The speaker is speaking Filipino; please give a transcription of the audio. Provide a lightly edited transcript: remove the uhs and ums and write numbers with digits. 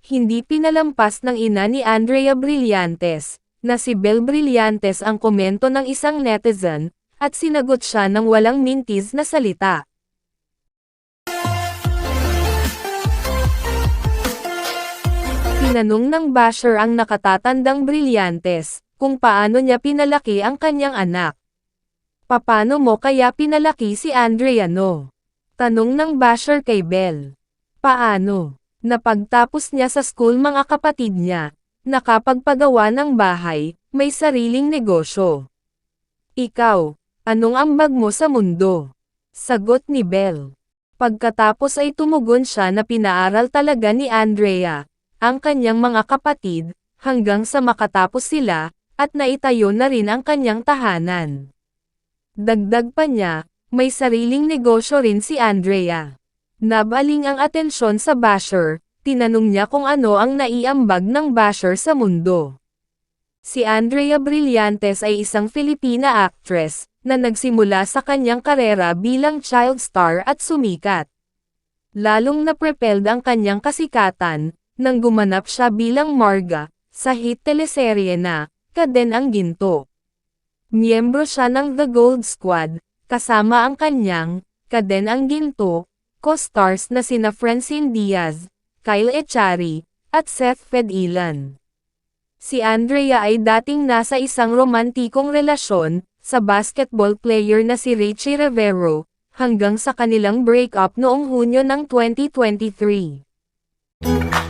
hindi pinalampas ng ina ni Andrea Brillantes, na si Belle Brillantes ang komento ng isang netizen, at sinagot siya ng walang mintis na salita. Tinanong ng basher ang nakatatandang Brillantes, kung paano niya pinalaki ang kanyang anak. Paano mo kaya pinalaki si Andrea no? Tanong ng basher kay Belle. Paano? Napagtapos niya sa school mga kapatid niya, nakapagpagawa ng bahay, may sariling negosyo. Ikaw, anong ambag mo sa mundo? Sagot ni Belle. Pagkatapos ay tumugon siya na pinaaral talaga ni Andrea ang kanyang mga kapatid, hanggang sa makatapos sila, at naitayo na rin ang kanyang tahanan. Dagdag pa niya, may sariling negosyo rin si Andrea. Nabaling ang atensyon sa basher, tinanong niya kung ano ang naiambag ng basher sa mundo. Si Andrea Brillantes ay isang Filipina actress, na nagsimula sa kanyang karera bilang child star at sumikat. Lalong napropelled ang kanyang kasikatan, nang gumanap siya bilang Marga, sa hit teleserye na, Kaden ang Ginto. Miyembro siya ng The Gold Squad, kasama ang kanyang, Kaden ang Ginto, co-stars na sina Francine Diaz, Kyle Echari, at Seth Fedilan. Si Andrea ay dating nasa isang romantikong relasyon, sa basketball player na si Richie Rivero, hanggang sa kanilang breakup noong Hunyo ng 2023.